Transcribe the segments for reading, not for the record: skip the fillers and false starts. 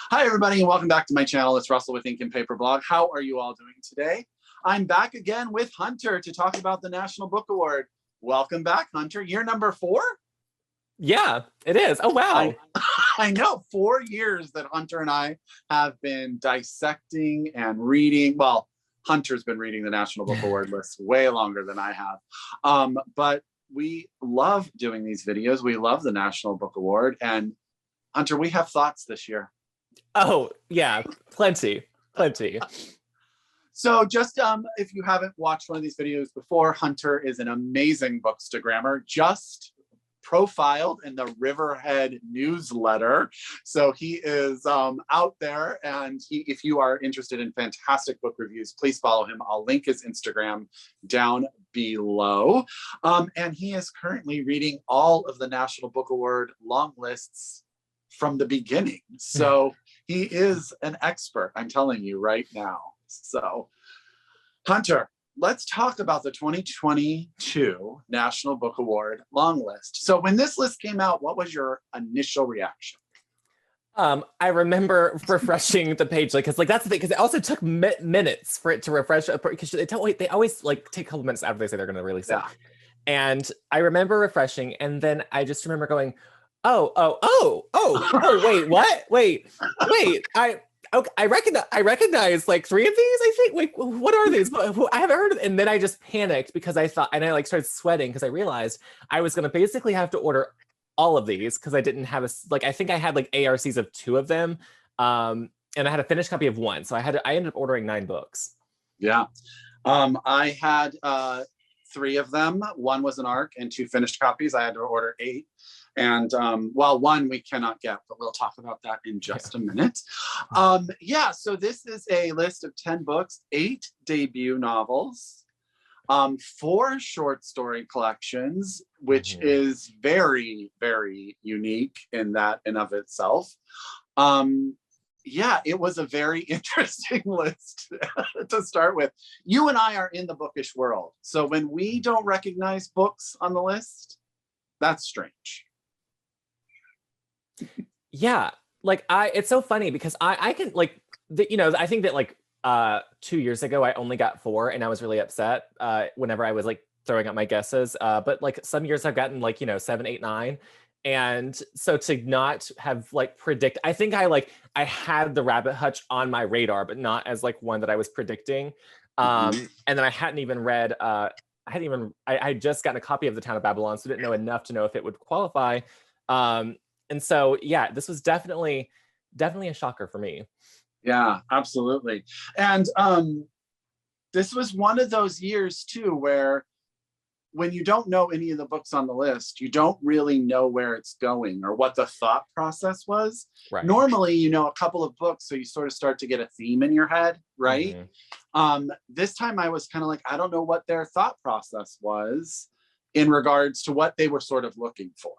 Hi, everybody, and welcome back to my channel. It's Russell with Ink and Paper Blog. How are you all doing today? I'm back again with Hunter to talk about the National Book Award. Welcome back, Hunter. Year number 4? Yeah, it is. Oh, wow. I know, 4 years that Hunter and I have been dissecting and reading. Well, Hunter's been reading the National Book Award list way longer than I have. But we love doing these videos. We love the National Book Award. And Hunter, we have thoughts this year. Oh, yeah, plenty. So just if you haven't watched one of these videos before, Hunter is an amazing bookstagrammer, just profiled in the Riverhead newsletter. So he is out there, and if you are interested in fantastic book reviews, please follow him. I'll link his Instagram down below. And he is currently reading all of the National Book Award long lists from the beginning. So he is an expert, I'm telling you right now. So Hunter, let's talk about the 2022 National Book Award long list. So when this list came out, what was your initial reaction? I remember refreshing the page, because that's the thing, because it also took minutes for it to refresh, because they always take a couple minutes after they say they're going to release it. And I remember refreshing, and then I just remember going, wait, what? Wait, I recognize like 3 of these, I think. Wait, what are these? I haven't heard of it. And then I just panicked because I thought, and I started sweating because I realized I was going to basically have to order all of these because I didn't have I think I had ARCs of 2 of them. And I had a finished copy of 1. So I ended up ordering 9 books. Yeah. I had 3 of them. 1 was an ARC and 2 finished copies. I had to order 8. And 1 we cannot get, but we'll talk about that in just a minute. So this is a list of 10 books, 8 debut novels, 4 short story collections, which is very, very unique in that and of itself. It was a very interesting list to start with. You and I are in the bookish world. So when we don't recognize books on the list, that's strange. Yeah, it's so funny because I can I think that 2 years ago I only got 4 and I was really upset whenever I was throwing out my guesses, but some years I've gotten 7, 8, 9, and so to not have predict, I think I had the Rabbit Hutch on my radar, but not as one that I was predicting. And then I hadn't even read I had just gotten a copy of The Town of Babylon, so didn't know enough to know if it would qualify. And so, yeah, this was definitely a shocker for me. Yeah, absolutely. And this was one of those years too, where when you don't know any of the books on the list, you don't really know where it's going or what the thought process was. Right. Normally, you know a couple of books, so you sort of start to get a theme in your head, right? This time I was kind of I don't know what their thought process was in regards to what they were sort of looking for.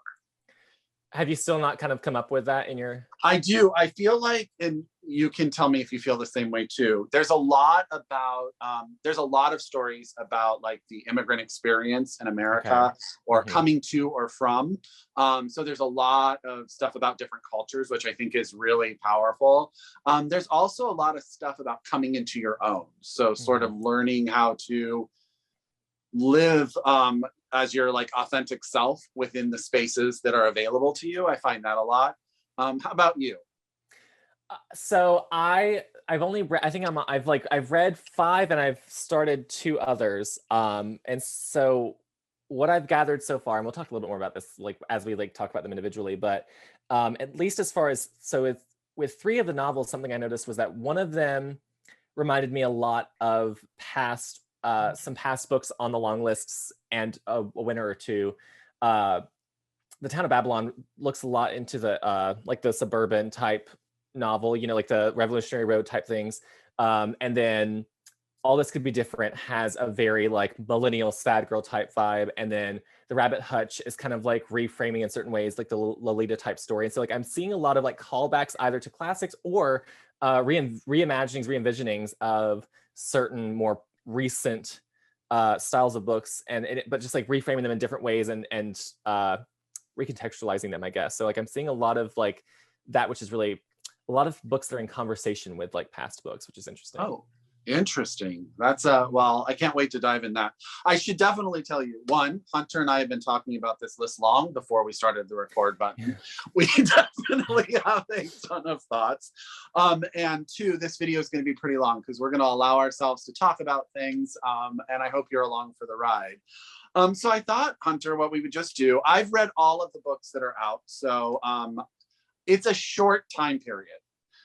Have you still not kind of come up with that in your... I do. I feel and you can tell me if you feel the same way too. There's a lot about, there's a lot of stories about the immigrant experience in America, or coming to or from. So there's a lot of stuff about different cultures, which I think is really powerful. There's also a lot of stuff about coming into your own. So sort of learning how to live as your authentic self within the spaces that are available to you. I find that a lot. How about you? So I've only read, I think I've read 5 and I've started 2 others. And so what I've gathered so far, and we'll talk a little bit more about this as we talk about them individually, but at least as far as, so with 3 of the novels, something I noticed was that one of them reminded me a lot of some past books on the long lists and a winner or 2. The Town of Babylon looks a lot into the the suburban type novel, the Revolutionary Road type things. And then All This Could Be Different has a very millennial sad girl type vibe. And then the Rabbit Hutch is kind of reframing in certain ways, the Lolita type story. And so I'm seeing a lot of callbacks either to classics or reimaginings, re-envisionings of certain more recent styles of books, but just reframing them in different ways and recontextualizing them, I guess. So I'm seeing a lot of that, which is really books that are in conversation with like past books, which is interesting. Oh, interesting. That's well, I can't wait to dive in that. I should definitely tell you, one, Hunter and I have been talking about this list long before we started the record button. We definitely have a ton of thoughts. And two, this video is going to be pretty long because we're going to allow ourselves to talk about things. And I hope you're along for the ride. So I thought, Hunter, what we would just do, I've read all of the books that are out. So it's a short time period.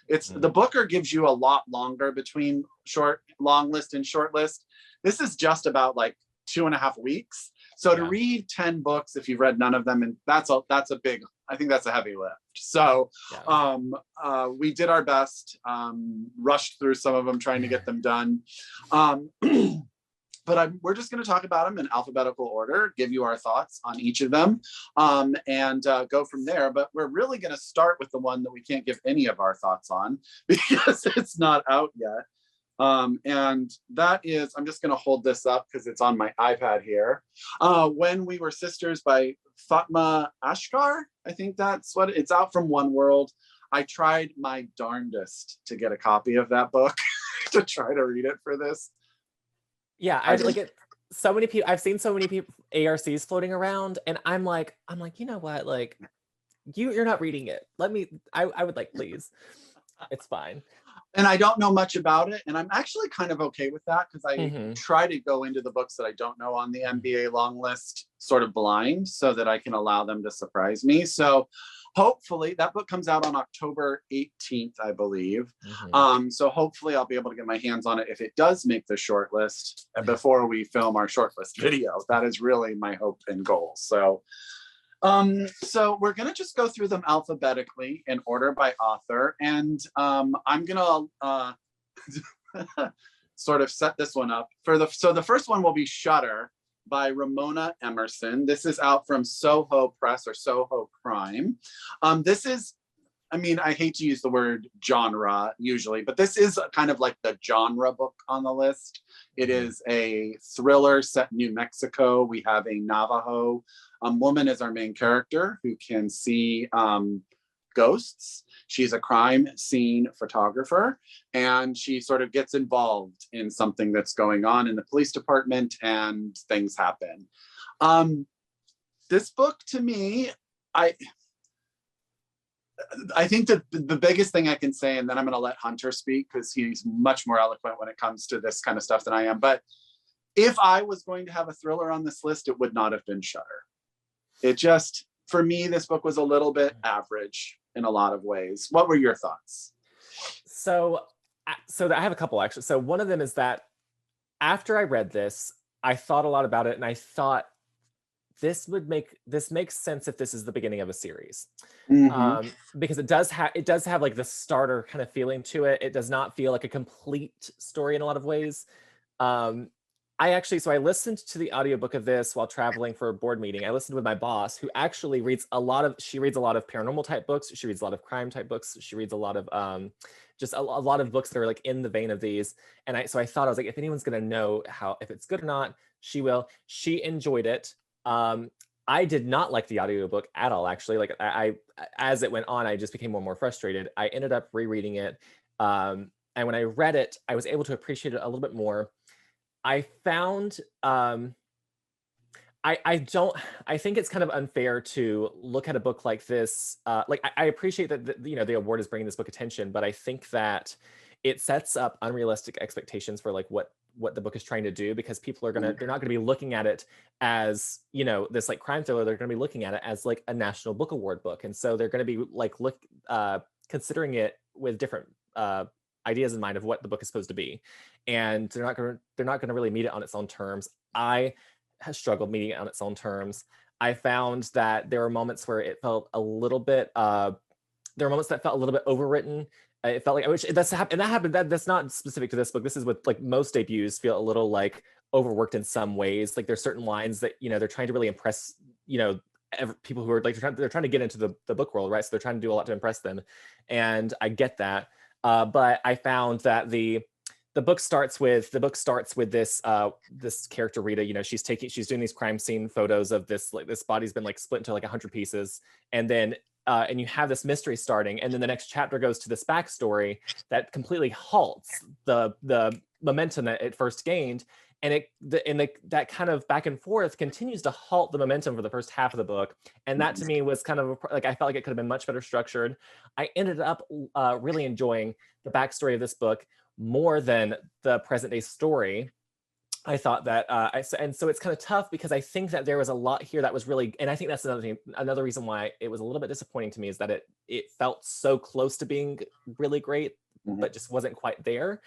It's the Booker gives you a lot longer between long list and short list. This is just about like 2.5 weeks. So to read 10 books, if you've read none of them, and that's a big, I think that's a heavy lift. So we did our best, rushed through some of them, trying to get them done. But we're just going to talk about them in alphabetical order, give you our thoughts on each of them, and go from there. But we're really going to start with the one that we can't give any of our thoughts on because it's not out yet. And that is, I'm just going to hold this up because it's on my iPad here. When We Were Sisters by Fatimah Asghar. I think that's what it's out from Oneworld. I tried my darndest to get a copy of that book to try to read it for this. Yeah, I like it. So many people, I've seen so many people ARCs floating around, and I'm like, you know what? Like, you're not reading it. I would like, please. It's fine. And I don't know much about it, and I'm actually kind of okay with that because I try to go into the books that I don't know on the MBA long list sort of blind so that I can allow them to surprise me. So hopefully that book comes out on October 18th, I believe. So hopefully I'll be able to get my hands on it if it does make the short list before we film our short list video. That is really my hope and goal. So so we're going to just go through them alphabetically in order by author. And I'm going to sort of set this one up. So the first one will be Shutter by Ramona Emerson. This is out from Soho Press or SohoCrime. This is, I mean, I hate to use the word genre usually, but this is kind of like the genre book on the list. It is a thriller set in New Mexico. We have a Navajo woman as our main character who can see ghosts. She's a crime scene photographer, and she sort of gets involved in something that's going on in the police department, and things happen. This book, to me, I think that the biggest thing I can say, and then I'm going to let Hunter speak because he's much more eloquent when it comes to this kind of stuff than I am. But if I was going to have a thriller on this list, it would not have been Shutter. It just, for me, this book was a little bit average in a lot of ways. What were your thoughts? So I have a couple actually. So one of them is that after I read this, I thought a lot about it, and I thought this makes sense if this is the beginning of a series, because it does have like the starter kind of feeling to it. It does not feel like a complete story in a lot of ways. I listened to the audiobook of this while traveling for a board meeting. I listened with my boss, who actually reads a lot of paranormal type books. She reads a lot of crime type books. She reads a lot of just a lot of books that are like in the vein of these. And I thought, I was like, if anyone's gonna know if it's good or not, she will. She enjoyed it. I did not like the audiobook at all, actually. Like I as it went on, I just became more and more frustrated. I ended up rereading it. And when I read it, I was able to appreciate it a little bit more. I found I think it's kind of unfair to look at a book like this. Like I appreciate that the award is bringing this book attention, but I think that it sets up unrealistic expectations for like what the book is trying to do, because people are they're not gonna be looking at it as, this like crime thriller. They're gonna be looking at it as like a National Book Award book, and so they're gonna be like considering it with different ideas in mind of what the book is supposed to be, and they're not going to really meet it on its own terms. I have struggled meeting it on its own terms. I found that there were moments where it felt a little bit there were moments that felt a little bit overwritten. It felt like, that's not specific to this book. This is what like most debuts feel a little like overworked in some ways. Like there's certain lines that they're trying to really impress people who are like they're trying to get into the book world, right? So they're trying to do a lot to impress them, and I get that. But I found that the book starts with this this character Rita. She's doing these crime scene photos of this, like this body's been like split into like 100 pieces, and then and you have this mystery starting, and then the next chapter goes to this backstory that completely halts the momentum that it first gained, and that kind of back and forth continues to halt the momentum for the first half of the book. And that to me was kind of like, I felt like it could have been much better structured. I ended up really enjoying the backstory of this book more than the present day story. I thought that, and so it's kind of tough because I think that there was a lot here that was really, and I think that's another reason why it was a little bit disappointing to me, is that it felt so close to being really great, but just wasn't quite there.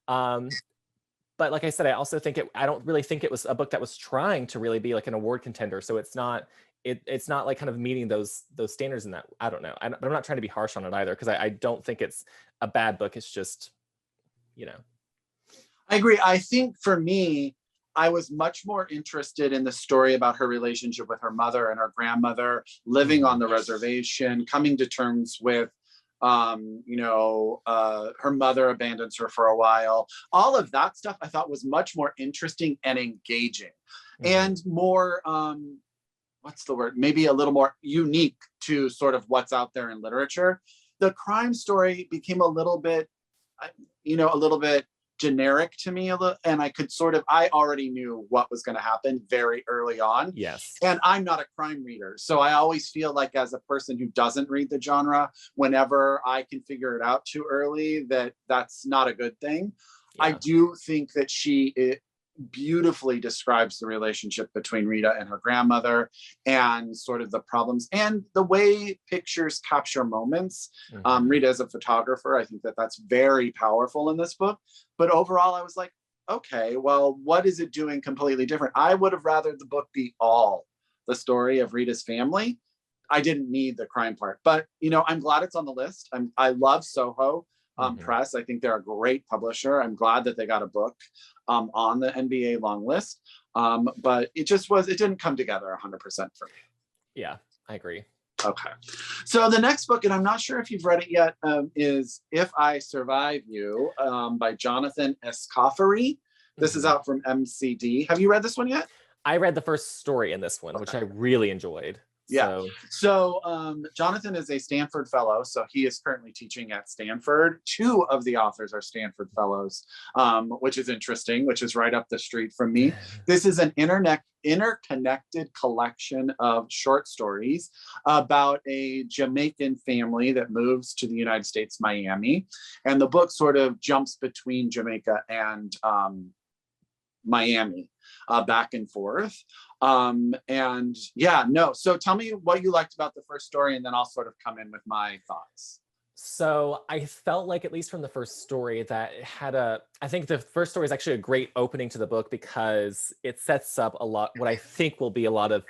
But like I said, I also think I don't really think it was a book that was trying to really be like an award contender. So it's not like kind of meeting those standards in that. I don't know. But I'm not trying to be harsh on it either, because I don't think it's a bad book. It's just, I agree. I think for me, I was much more interested in the story about her relationship with her mother and her grandmother, living on the reservation, coming to terms with, her mother abandons her for a while. All of that stuff I thought was much more interesting and engaging, and more, what's the word? Maybe a little more unique to sort of what's out there in literature. The crime story became a little bit generic to me, and I already knew what was going to happen very early on. Yes. And I'm not a crime reader, so I always feel like, as a person who doesn't read the genre, whenever I can figure it out too early, that's not a good thing. Yeah. I do think that it beautifully describes the relationship between Rita and her grandmother, and sort of the problems and the way pictures capture moments. Rita is a photographer. I think that's very powerful in this book. But overall, I was like, okay, well, what is it doing completely different? I would have rather the book be all the story of Rita's family. I didn't need the crime part, but I'm glad it's on the list. I love Soho Press. I think they're a great publisher. I'm glad that they got a book on the NBA long list. But it didn't come together 100% for me. Yeah, I agree. Okay. So the next book, and I'm not sure if you've read it yet, is If I Survive You, by Jonathan Escoffery. This is out from MCD. Have you read this one yet? I read the first story in this one, which I really enjoyed. Yeah. So Jonathan is a Stanford fellow. So he is currently teaching at Stanford. 2 of the authors are Stanford fellows, which is interesting, which is right up the street from me. This is an interconnected collection of short stories about a Jamaican family that moves to the United States, Miami. And the book sort of jumps between Jamaica and Miami, back and forth. So tell me what you liked about the first story, and then I'll sort of come in with my thoughts. So I felt like, at least from the first story, that it had I think the first story is actually a great opening to the book, because it sets up what I think will be a lot of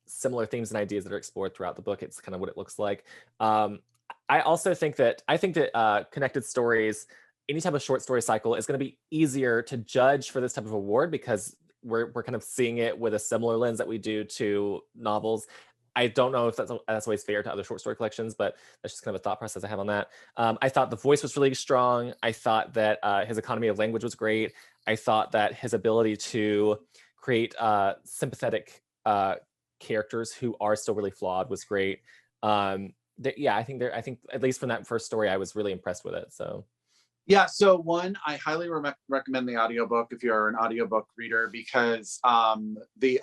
similar themes and ideas that are explored throughout the book. It's kind of what it looks like. I also think that connected stories, any type of short story cycle, is going to be easier to judge for this type of award, because we're kind of seeing it with a similar lens that we do to novels. I don't know if that's always fair to other short story collections, but that's just kind of a thought process I have on that. I thought the voice was really strong. I thought that his economy of language was great. I thought that his ability to create sympathetic characters who are still really flawed was great. I think at least from that first story, I was really impressed with it. So. Yeah, so one, I highly recommend the audiobook if you're an audiobook reader, because the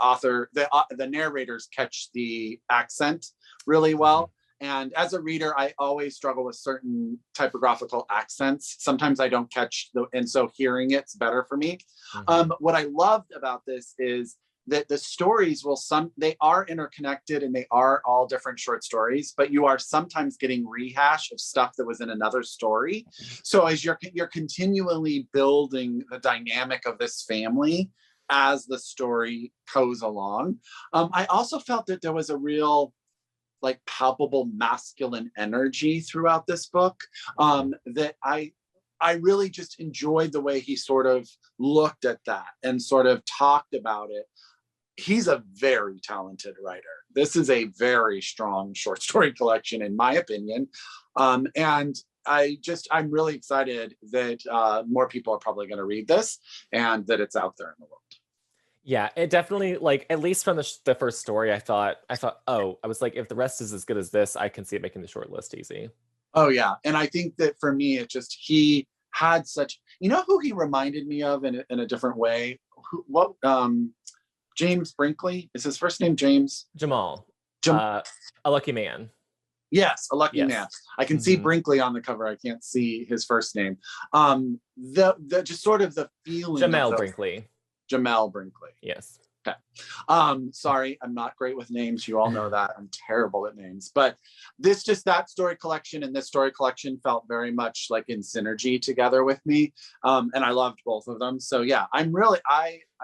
narrators catch the accent really well. And as a reader, I always struggle with certain typographical accents. Sometimes I don't catch and so hearing it's better for me. What I loved about this is that the stories they are interconnected, and they are all different short stories, but you are sometimes getting rehash of stuff that was in another story. So as you're continually building the dynamic of this family as the story goes along. I also felt that there was a real palpable masculine energy throughout this book, that I really just enjoyed the way he sort of looked at that and sort of talked about it. He's a very talented writer. This is a very strong short story collection, in my opinion. And I'm really excited that more people are probably going to read this, and that it's out there in the world. Yeah, it definitely, like, at least from the first story, I thought, oh, I was like, if the rest is as good as this, I can see it making the short list easy. Oh yeah, and I think that for me, it just he had such. You know who he reminded me of in a different way? James Brinkley, is his first name James? Jamal, Jam- A Lucky Man. yes, A Lucky Man. Yes. I can see Brinkley on the cover. I can't see his first name. The just sort of the feeling. Jamel Brinkley. Jamel Brinkley. Yes. Okay. Sorry, I'm not great with names. You all know that. I'm terrible at names. But that story collection and this story collection felt very much like in synergy together with me. And I loved both of them. So yeah, I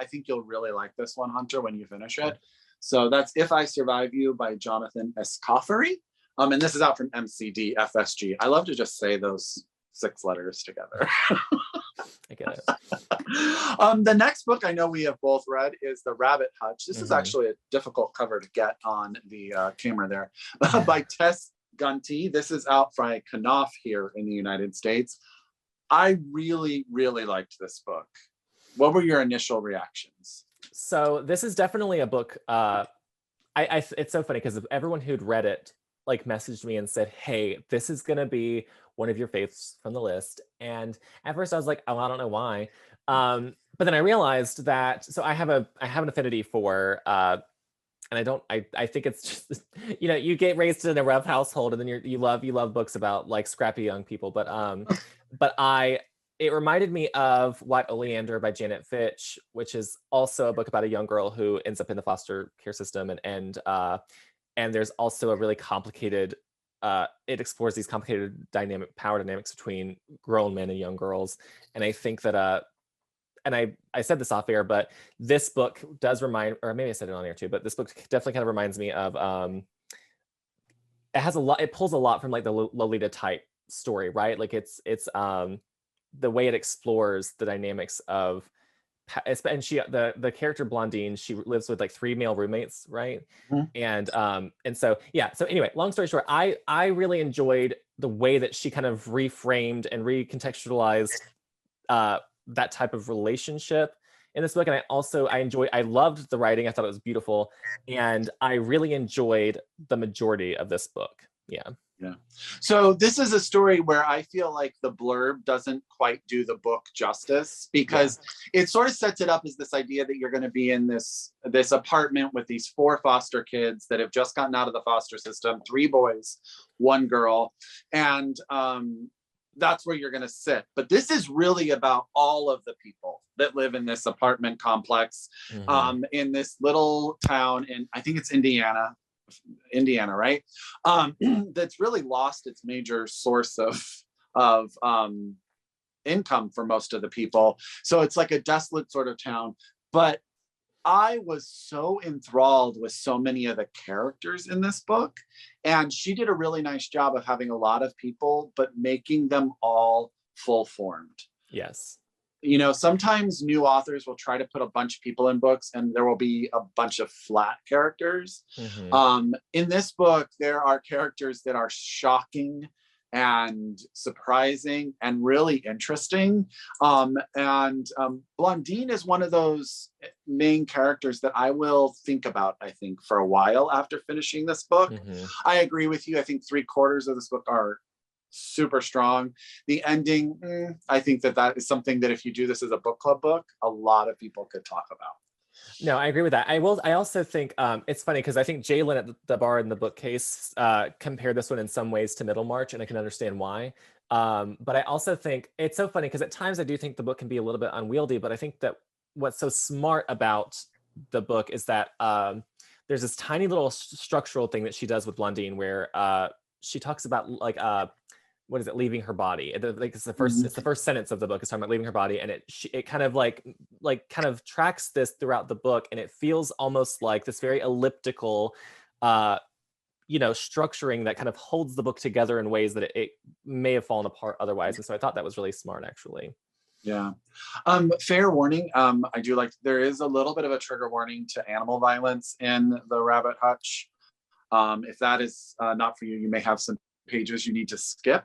think you'll really like this one, Hunter, when you finish it. So that's If I Survive You by Jonathan Escoffery. And this is out from MCD FSG. I love to just say those 6 letters together. I get it. The next book I know we have both read is The Rabbit Hutch. This is actually a difficult cover to get on the camera there. By Tess Gunty. This is out by Knopf here in the United States. I really, really liked this book. What were your initial reactions? So this is definitely a book. It's so funny because everyone who'd read it like messaged me and said, "Hey, this is gonna be one of your faves from the list." And at first I was like, "Oh, I don't know why." But then I realized that, so I have an affinity for and I think it's just, you know, you get raised in a rough household and then you love books about like scrappy young people. But it reminded me of White Oleander by Janet Fitch, which is also a book about a young girl who ends up in the foster care system, and there's also a really complicated, it explores these complicated power dynamics between grown men and young girls. And I think that and I said this off air, but this book does remind, or maybe I said it on air too, but this book definitely kind of reminds me of, it pulls a lot from like the Lolita type story, right? Like it's the way it explores the dynamics of, and the character Blondine, she lives with like 3 male roommates, right? And so yeah, so anyway, long story short, I really enjoyed the way that she kind of reframed and recontextualized that type of relationship in this book. And I loved the writing. I thought it was beautiful, and I really enjoyed the majority of this book. Yeah. So this is a story where I feel like the blurb doesn't quite do the book justice, because it sort of sets it up as this idea that you're going to be in this apartment with these 4 foster kids that have just gotten out of the foster system, 3 boys, 1 girl. And that's where you're going to sit. But this is really about all of the people that live in this apartment complex, in this little town in, I think it's Indiana, right? That's really lost its major source of income for most of the people. So it's like a desolate sort of town. But I was so enthralled with so many of the characters in this book. And she did a really nice job of having a lot of people, but making them all full formed. Yes. You know, sometimes new authors will try to put a bunch of people in books and there will be a bunch of flat characters. In this book, there are characters that are shocking and surprising and really interesting. Blondine is one of those main characters that I will think about, I think, for a while after finishing this book. I agree with you. I think 3/4 of this book are super strong. The ending, I think that is something that if you do this as a book club book, a lot of people could talk about. No, I agree with that. I also think it's funny because I think Jalen at the bar in the bookcase compared this one in some ways to Middlemarch, and I can understand why. But I also think it's so funny because at times I do think the book can be a little bit unwieldy, but I think that what's so smart about the book is that there's this tiny little structural thing that she does with Blondine where she talks about like what is it, leaving her body. Like it's the first sentence of the book is talking about leaving her body, and it kind of like kind of tracks this throughout the book, and it feels almost like this very elliptical structuring that kind of holds the book together in ways that it may have fallen apart otherwise. And so I thought that was really smart, actually. Yeah. Fair warning, I do like, there is a little bit of a trigger warning to animal violence in The Rabbit Hutch. If that is not for you, you may have some pages you need to skip.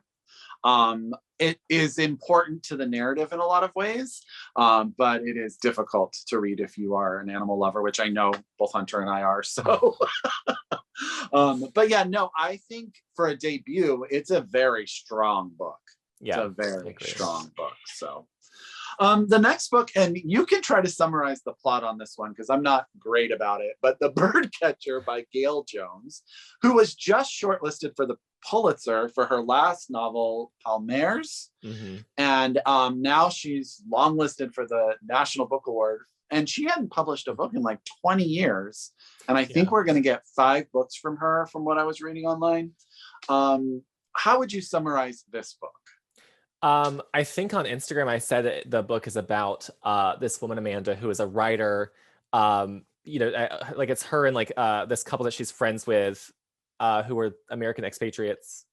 It is important to the narrative in a lot of ways, but it is difficult to read if you are an animal lover, which I know both Hunter and I are. So, but yeah, no, I think for a debut, it's a very strong book. Yeah, it's a very strong book. So, the next book, and you can try to summarize the plot on this one because I'm not great about it, but The Birdcatcher by Gayl Jones, who was just shortlisted for the Pulitzer for her last novel, Palmares. And now she's longlisted for the National Book Award. And she hadn't published a book in like 20 years. And I think we're going to get 5 books from her, from what I was reading online. How would you summarize this book? I think on Instagram, I said that the book is about this woman, Amanda, who is a writer. You know, like it's her and like this couple that she's friends with, who were American expatriates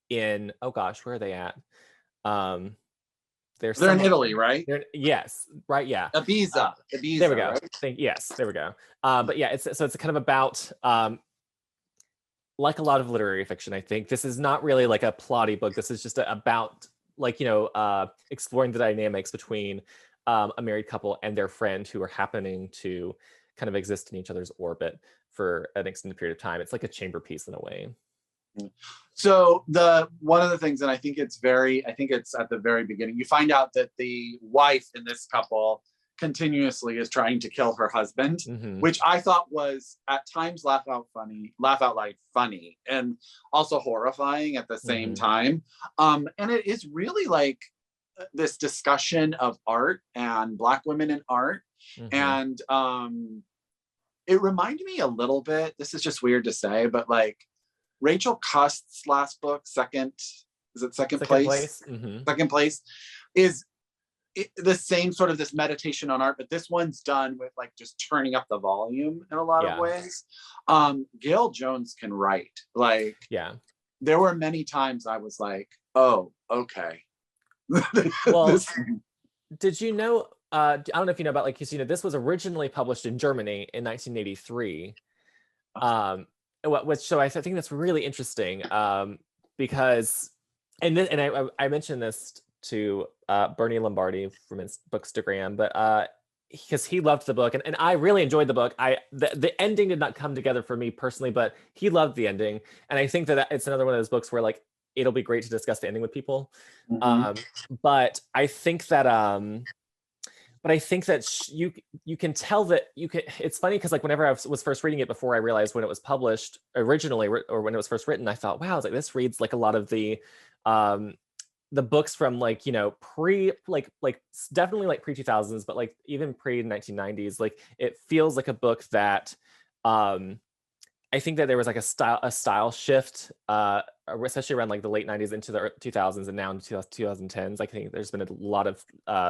in, oh gosh, where are they at? They're in Italy, right? Yes, right, yeah. Ibiza. There we go. Right? Yes, there we go. But yeah, it's kind of about like a lot of literary fiction, I think. This is not really like a plotty book. This is just about like, you know, exploring the dynamics between a married couple and their friend who are happening to kind of exist in each other's orbit for an extended period of time. It's like a chamber piece in a way. So one of the things, and I think it's at the very beginning, you find out that the wife in this couple continuously is trying to kill her husband, which I thought was at times laugh out loud funny, and also horrifying at the same time. And it is really like this discussion of art and Black women in art. And it reminded me a little bit, this is just weird to say, but like Rachel Cust's last book, Second Place? Second Place is the same sort of this meditation on art, but this one's done with like just turning up the volume in a lot of ways. Gayl Jones can write. Like, there were many times I was like, oh, okay. Well, did you know, I don't know if you know about, like, you know, this was originally published in Germany in 1983. So I think that's really interesting, because, and I mentioned this to Bernie Lombardi from his Bookstagram, but because he loved the book, and I really enjoyed the book. The ending did not come together for me personally, but he loved the ending, and I think that it's another one of those books where like it'll be great to discuss the ending with people. But I think that you can tell that it's funny because like whenever I was first reading it, before I realized when it was published originally, or when it was first written, I thought, wow, I was like, this reads like a lot of the books from like, you know, definitely like pre-2000s, but like even pre-1990s. Like it feels like a book that I think that there was like a style shift, especially around like the late 90s into the 2000s and now in 2010s. I think there's been a lot of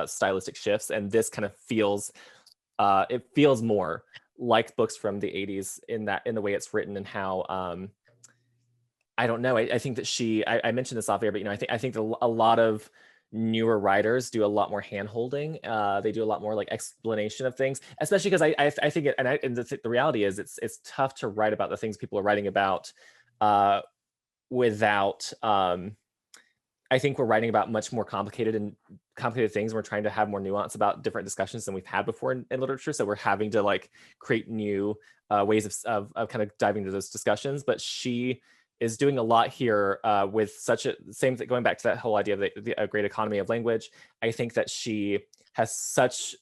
stylistic shifts, and this kind of feels it feels more like books from the 80s in the way it's written and how I don't know. I think that I mentioned this off air, but you know, I think that a lot of newer writers do a lot more hand-holding. They do a lot more like explanation of things, especially because I think the reality is it's tough to write about the things people are writing about without I think we're writing about much more complicated things. We're trying to have more nuance about different discussions than we've had before in literature. So we're having to like create new ways of kind of diving into those discussions. But she is doing a lot here with same thing, going back to that whole idea of the great economy of language. I think that she has such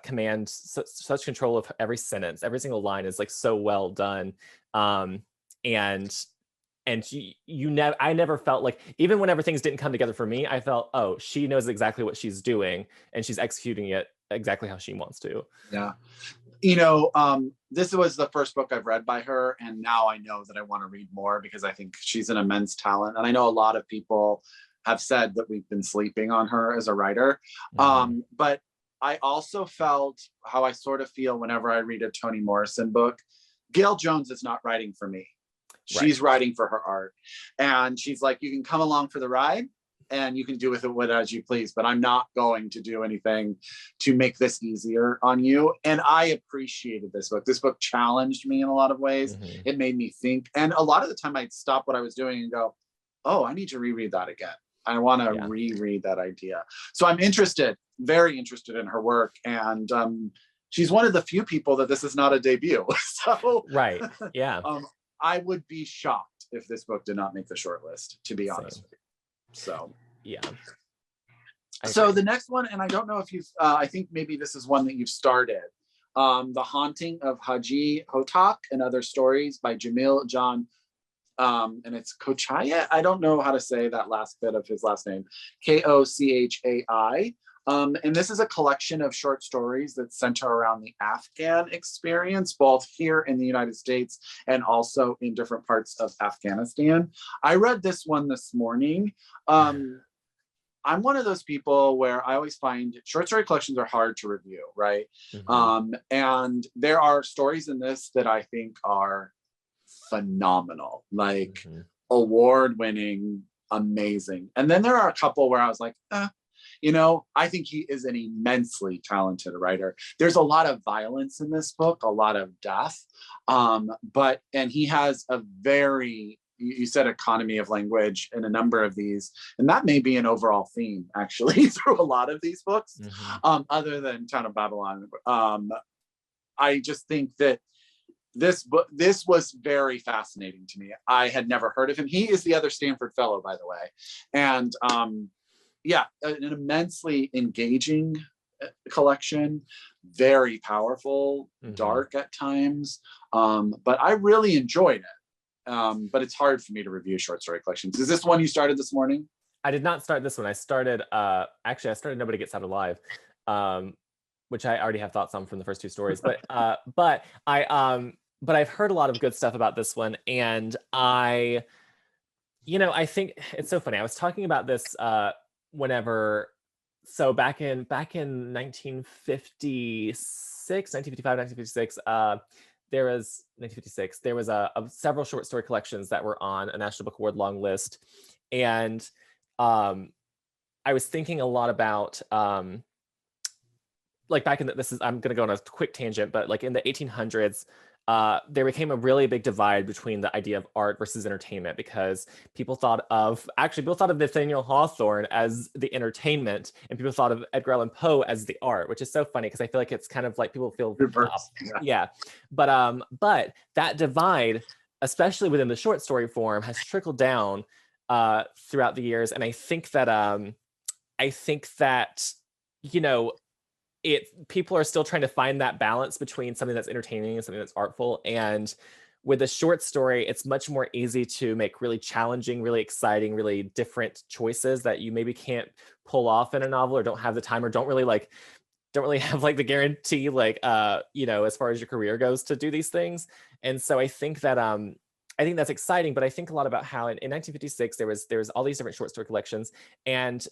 command, such control of every sentence. Every single line is like so well done. And I never felt like, even whenever things didn't come together for me, I felt, oh, she knows exactly what she's doing and she's executing it exactly how she wants to. Yeah. You know, this was the first book I've read by her, and now I know that I want to read more because I think she's an immense talent. And I know a lot of people have said that we've been sleeping on her as a writer. But I also felt how I sort of feel whenever I read a Toni Morrison book. Gayl Jones is not writing for me. She's writing for her art. And she's like, you can come along for the ride and you can do with it as you please, but I'm not going to do anything to make this easier on you. And I appreciated this book. This book challenged me in a lot of ways. It made me think. And a lot of the time I'd stop what I was doing and go, oh, I need to reread that again. I want to reread that idea. So I'm interested, very interested in her work. And she's one of the few people that this is not a debut. So right. Yeah. I would be shocked if this book did not make the short list, to be honest with you. So yeah. So the next one, and I don't know if you've, I think maybe this is one that you've started. The Haunting of Hajji Hotak and Other Stories by Jamil Jan, and it's Kochai. I don't know how to say that last bit of his last name. Kochai. And this is a collection of short stories that center around the Afghan experience, both here in the United States and also in different parts of Afghanistan. I read this one this morning. I'm one of those people where I always find short story collections are hard to review, right? Mm-hmm. And there are stories in this that I think are phenomenal, like mm-hmm. award-winning, amazing. And then there are a couple where I was like, I think he is an immensely talented writer. There's a lot of violence in this book, a lot of death, and he has a very, you said economy of language in a number of these, and that may be an overall theme actually through a lot of these books, mm-hmm. Other than Town of Babylon. I just think that this was very fascinating to me. I had never heard of him. He is the other Stanford Fellow, by the way. And an immensely engaging collection, very powerful, mm-hmm. dark at times, but I really enjoyed it. But it's hard for me to review short story collections. Is this one you started this morning? I did not start this one. I started I started Nobody Gets Out Alive, which I already have thoughts on from the first two stories. But I've heard a lot of good stuff about this one, and I think it's so funny. I was talking about this back in 1956, there was 1956. There was several short story collections that were on a National Book Award long list, and I was thinking a lot about back in I'm going to go on a quick tangent, but like in the 1800s, there became a really big divide between the idea of art versus entertainment, because people thought of Nathaniel Hawthorne as the entertainment, and people thought of Edgar Allan Poe as the art, which is so funny because I feel like it's kind of like people feel but that divide, especially within the short story form, has trickled down throughout the years, and I think that people are still trying to find that balance between something that's entertaining and something that's artful. And with a short story, it's much more easy to make really challenging, really exciting, really different choices that you maybe can't pull off in a novel, or don't have the time, or don't really have like the guarantee, as far as your career goes, to do these things. And so I think that that's exciting, but I think a lot about how in 1956 there was all these different short story collections, and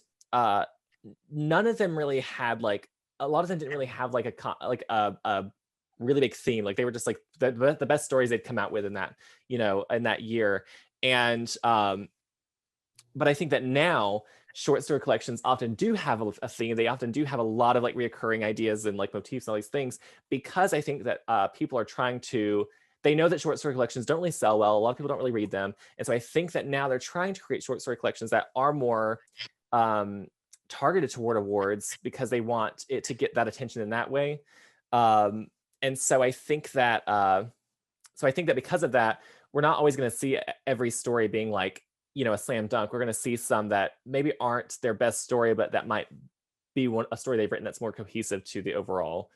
none of them really had a lot of them didn't really have a really big theme. Like they were just like the best stories they'd come out with in that year. And but I think that now short story collections often do have a theme. They often do have a lot of reoccurring ideas and motifs and all these things, because I think that people are they know that short story collections don't really sell well. A lot of people don't really read them. And so I think that now they're trying to create short story collections that are more targeted toward awards, because they want it to get that attention in that way. And so I think that because of that, we're not always going to see every story being a slam dunk. We're going to see some that maybe aren't their best story, but that might be a story they've written that's more cohesive to the overall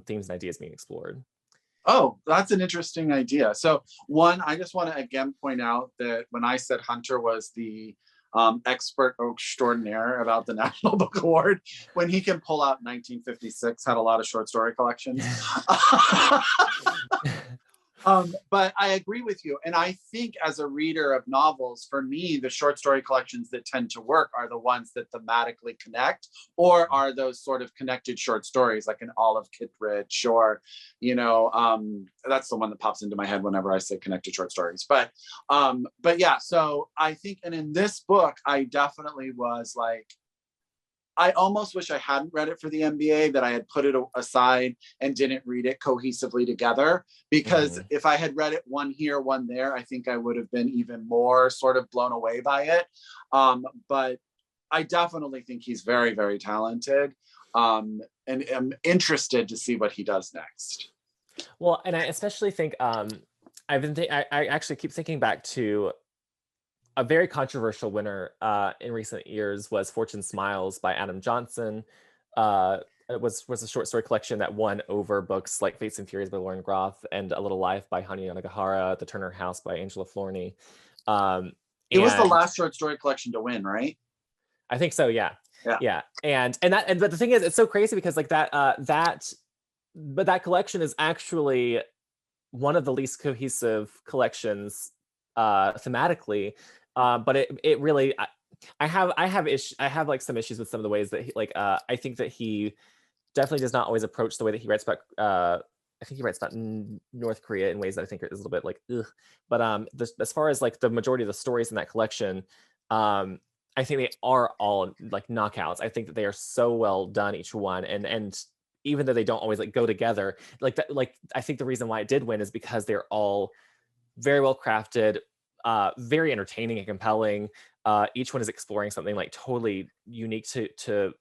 themes and ideas being explored. Oh, that's an interesting idea. So one, I just want to again point out that when I said Hunter was the expert extraordinaire about the National Book Award, when he can pull out 1956 had a lot of short story collections. But I agree with you. And I think as a reader of novels, for me, the short story collections that tend to work are the ones that thematically connect, or are those sort of connected short stories, like an Olive Kitteridge, or, that's the one that pops into my head whenever I say connected short stories. But yeah, so I think, and in this book, I definitely was I almost wish I hadn't read it for the MBA, that I had put it aside and didn't read it cohesively together. Because if I had read it one here, one there, I think I would have been even more sort of blown away by it. But I definitely think he's very, very talented. And I'm interested to see what he does next. Well, and I especially think I actually keep thinking back to a very controversial winner in recent years was Fortune Smiles by Adam Johnson. It was a short story collection that won over books like Fates and Furies by Lauren Groff and A Little Life by Hani Yanagihara, The Turner House by Angela Florney. It was the last short story collection to win, right? I think so, yeah. And but the thing is, it's so crazy because like that collection is actually one of the least cohesive collections thematically. But it really, I have like some issues with some of the ways that he, I think that he definitely does not always approach the way that he writes about. I think he writes about North Korea in ways that I think is a little bit like, ugh. But as far as like the majority of the stories in that collection, I think they are all like knockouts. I think that they are so well done, each one, and even though they don't always like go together, like that, like I think the reason why it did win is because they're all very well crafted, very entertaining and compelling. Each one is exploring something like totally unique to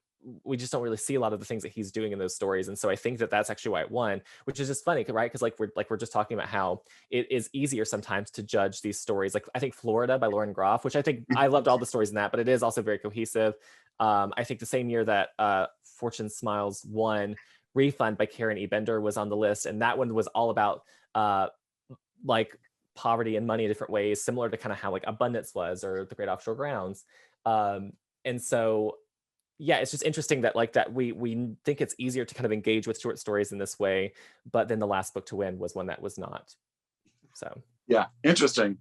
we just don't really see a lot of the things that he's doing in those stories. And so I think that that's actually why it won, which is just funny, right? Because we're just talking about how it is easier sometimes to judge these stories. Like I think Florida by Lauren Groff, which I think I loved all the stories in that, but it is also very cohesive. I think the same year that Fortune Smiles won, Refund by Karen E. Bender was on the list. And that one was all about like poverty and money in different ways, similar to kind of how like Abundance was, or The Great Offshore Grounds. And so yeah, it's just interesting that like that we think it's easier to kind of engage with short stories in this way, but then the last book to win was one that was not. So yeah, interesting.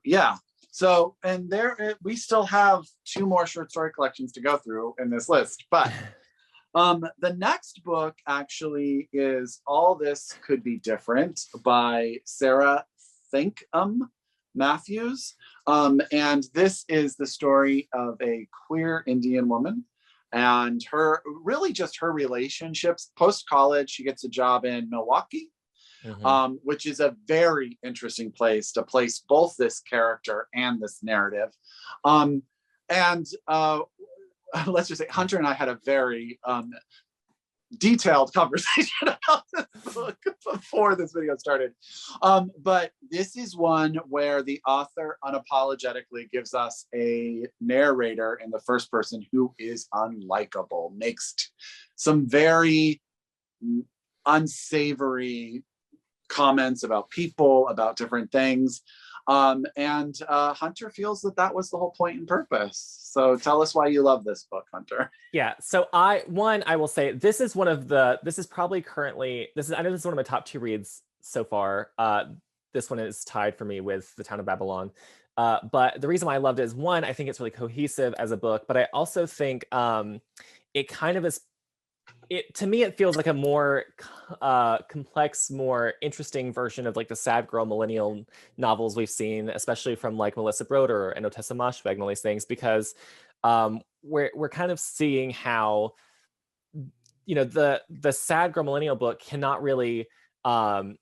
Yeah, so and there we still have 2 more short story collections to go through in this list, but the next book actually is All This Could Be Different by Sarah Thankam Matthews. And this is the story of a queer Indian woman and her relationships. Post-college, she gets a job in Milwaukee, which is a very interesting place to place both this character and this narrative. Let's just say Hunter and I had a very detailed conversation about this book before this video started. But this is one where the author unapologetically gives us a narrator in the first person who is unlikable, makes some very unsavory comments about people, about different things. And Hunter feels that was the whole point and purpose. So tell us why you love this book, Hunter. Yeah, so I will say this is I know this is one of my top 2 reads so far. This one is tied for me with The Town of Babylon. But the reason why I loved it is, one, I think it's really cohesive as a book, but I also think it kind of is, to me, it feels like a more complex, more interesting version of like the sad girl millennial novels we've seen, especially from like Melissa Broder and Otessa Moshfegh and all these things, because we're kind of seeing how, you know, the sad girl millennial book cannot really that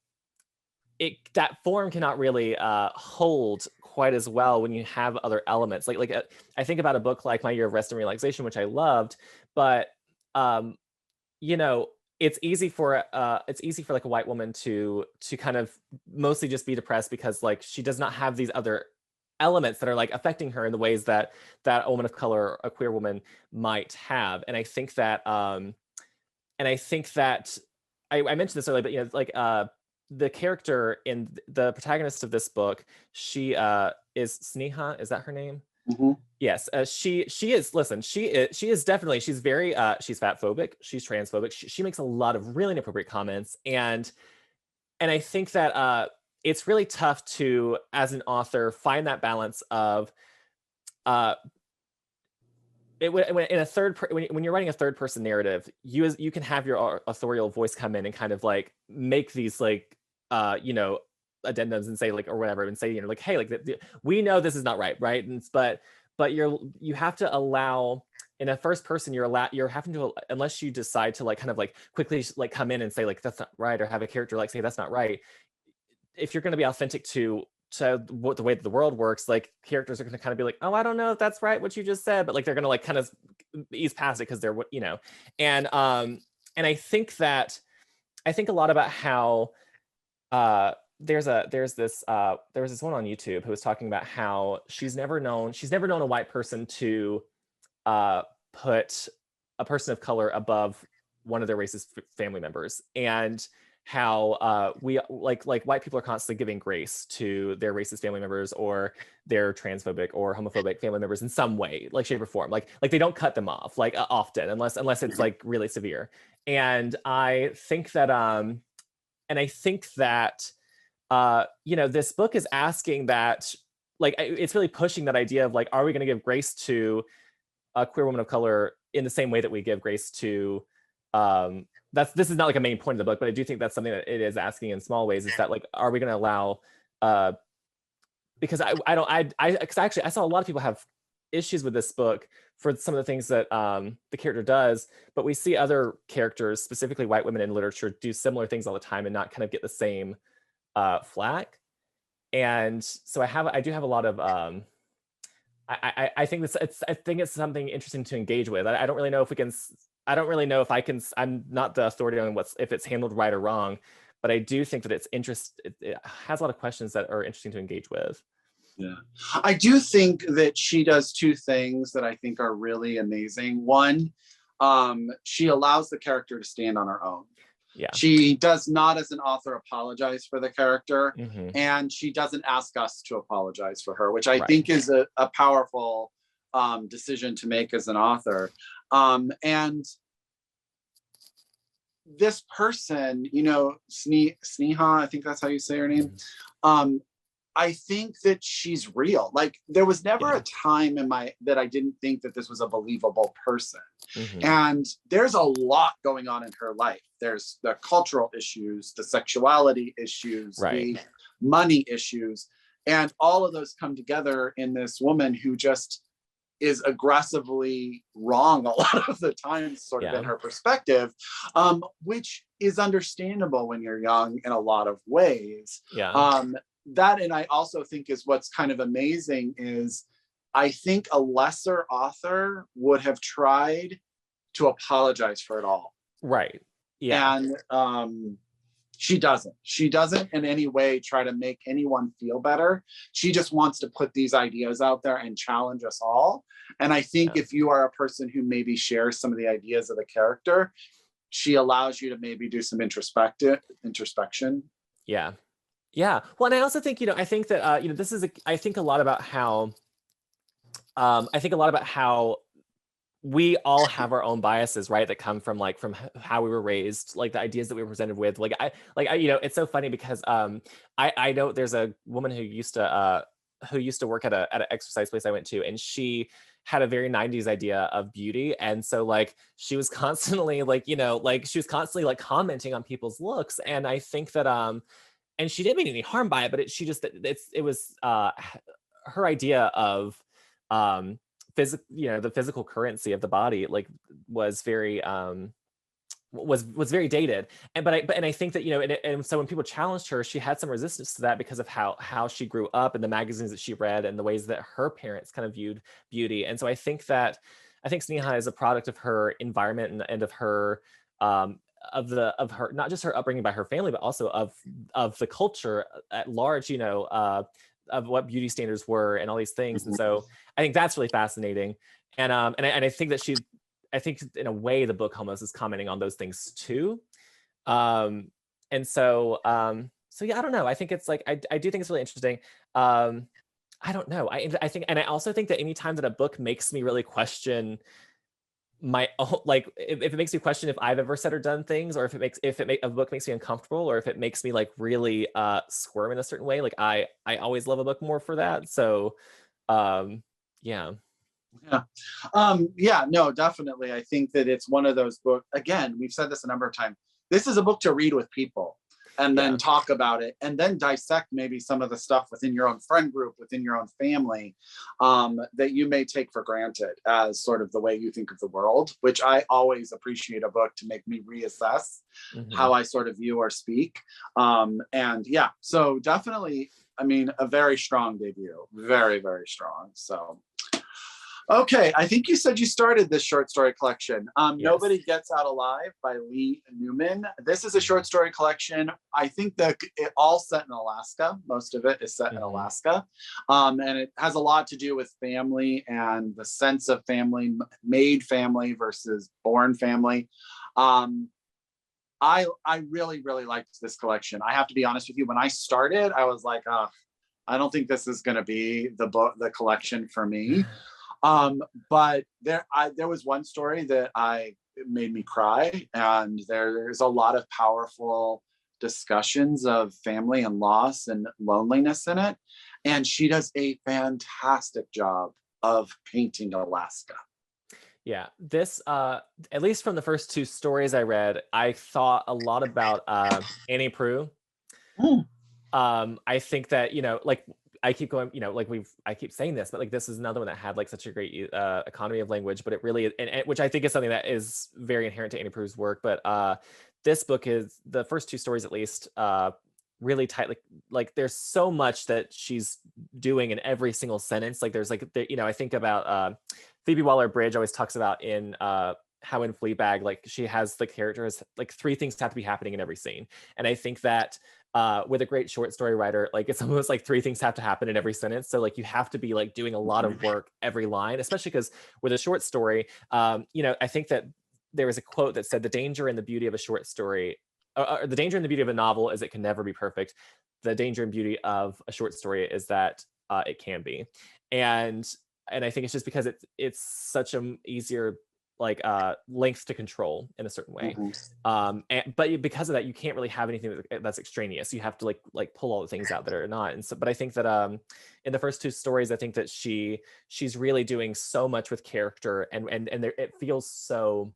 form cannot really hold quite as well when you have other elements. Like I think about a book like My Year of Rest and Relaxation, which I loved, but you know, it's easy for like a white woman to kind of mostly just be depressed because like she does not have these other elements that are like affecting her in the ways that a woman of color, a queer woman, might have. And I think that I mentioned this earlier, but you know, like the character in the protagonist of this book, she is Sneha, is that her name? Mm-hmm. Yes, she is. Listen, she is definitely. She's very. She's fat phobic. She's transphobic. She makes a lot of really inappropriate comments, and I think that it's really tough to, as an author, find that balance of when you're writing a third person narrative, you can have your authorial voice come in and kind of like make these like you know, addendums and say like, or whatever, and say, you know, like, hey, like we know this is not right, and but but you have to allow, in a first person, you're having to, unless you decide to like kind of like quickly like come in and say like that's not right, or have a character like say that's not right. If you're going to be authentic to what the way that the world works, like characters are going to kind of be like, oh, I don't know if that's right what you just said, but like they're going to like kind of ease past it because they're what, you know. And I think a lot about how there was this one on YouTube who was talking about how she's never known a white person to put a person of color above one of their racist family members, and how we like white people are constantly giving grace to their racist family members or their transphobic or homophobic family members in some way, like shape or form, like they don't cut them off like often unless it's like really severe. And I think that you know, this book is asking that, like it's really pushing that idea of like, are we going to give grace to a queer woman of color in the same way that we give grace to this is not like a main point of the book, but I do think that's something that it is asking in small ways, is that like, are we going to allow because because actually I saw a lot of people have issues with this book for some of the things that the character does, but we see other characters, specifically white women in literature, do similar things all the time and not kind of get the same flack. And so I do have a lot of I think it's something interesting to engage with. I don't really know if we can. I don't really know if I can. I'm not the authority on if it's handled right or wrong, but I do think that it has a lot of questions that are interesting to engage with. Yeah, I do think that she does two things that I think are really amazing. One, she allows the character to stand on her own. Yeah. She does not, as an author, apologize for the character, mm-hmm. and she doesn't ask us to apologize for her, which I think is a powerful decision to make as an author. And this person, you know, Sneha, I think that's how you say her name. I think that she's real. Like there was never a time that I didn't think that this was a believable person. Mm-hmm. And there's a lot going on in her life. There's the cultural issues, the sexuality issues, the money issues, and all of those come together in this woman who just is aggressively wrong a lot of the time, sort of in her perspective, which is understandable when you're young in a lot of ways. That, and I also think is what's kind of amazing is I think a lesser author would have tried to apologize for it all. Right. Yeah. And she doesn't in any way try to make anyone feel better. She just wants to put these ideas out there and challenge us all. And I think if you are a person who maybe shares some of the ideas of the character, she allows you to maybe do some introspection. Yeah. Yeah. Well, and I also think, you know, I think that, you know, I think a lot about how we all have our own biases, right? That come from how we were raised, like the ideas that we were presented with. I, you know, it's so funny because I know there's a woman who used to work at an exercise place I went to, and she had a very 90s idea of beauty. And so like, she was constantly commenting on people's looks. And I think that, and she didn't mean any harm by it, but it was her idea of the physical currency of the body, like was very was very dated. And I think that, you know, and so when people challenged her, she had some resistance to that because of how she grew up and the magazines that she read and the ways that her parents kind of viewed beauty. And so I think Sneha is a product of her environment and of her of her, not just her upbringing by her family, but also of the culture at large, you know, of what beauty standards were and all these things. And so I think that's really fascinating. And I think that I think in a way the book almost is commenting on those things too. And so yeah, I don't know. I think it's like, I do think it's really interesting. I don't know. I think, and I also think that anytime that a book makes me really question my own, like if it makes me question if I've ever said or done things, or if a book makes me uncomfortable, or if it makes me like really squirm in a certain way, like I always love a book more for that. So yeah, no, definitely. I think that it's one of those books, again, we've said this a number of times, this is a book to read with people. and then talk about it, and then dissect maybe some of the stuff within your own friend group, within your own family, that you may take for granted as sort of the way you think of the world, which I always appreciate a book to make me reassess how I sort of view or speak. And yeah, so definitely, I mean, a very strong debut, very, very strong. So, okay, I think you said you started this short story collection. Yes. Nobody Gets Out Alive by Leigh Newman. This is a short story collection. I think that it all set in Alaska. Most of it is set in Alaska. And it has a lot to do with family and the sense of family, made family versus born family. I really, really liked this collection. I have to be honest with you. When I started, I was like, I don't think this is going to be the collection for me. But there was one story that made me cry, and there's a lot of powerful discussions of family and loss and loneliness in it. And she does a fantastic job of painting Alaska. Yeah, this, at least from the first two stories I read, I thought a lot about Annie Proulx. I think that, like, I keep going, I keep saying this, but like, this is another one that had like such a great economy of language, but it really, and which I think is something that is very inherent to Annie Proulx's work. But this book is, the first two stories at least, really tight. Like there's so much that she's doing in every single sentence. Like there's like, I think about Phoebe Waller-Bridge always talks about in how in Fleabag, like she has the characters, like 3 things have to be happening in every scene. And I think that with a great short story writer, like it's almost like 3 things have to happen in every sentence. So like you have to be like doing a lot of work every line, especially because with a short story, I think that there was a quote that said the danger and the beauty of a short story, or the danger and the beauty of a novel is it can never be perfect. The danger and beauty of a short story is that it can be. And I think it's just because it's such an easier like length to control in a certain way. But because of that, you can't really have anything that's extraneous. You have to like pull all the things out that are not. And so, but I think that in the first two stories, I think that she's really doing so much with character, and there, it feels so.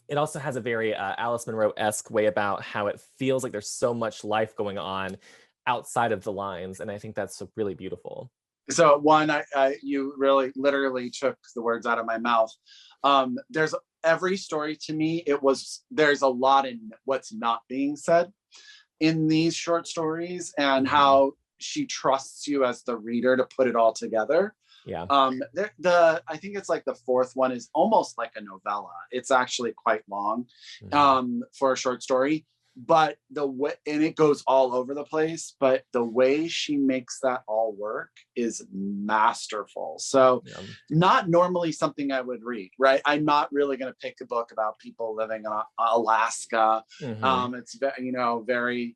It also has a very Alice Munro-esque way about how it feels like there's so much life going on outside of the lines, and I think that's really beautiful. So one, you really literally took the words out of my mouth. There's every story to me, there's a lot in what's not being said in these short stories, and how she trusts you as the reader to put it all together. Yeah. I think it's like the 4th one is almost like a novella. It's actually quite long for a short story. But and it goes all over the place, but the way she makes that all work is masterful. So not normally something I would read, right? I'm not really going to pick a book about people living in Alaska. It's very,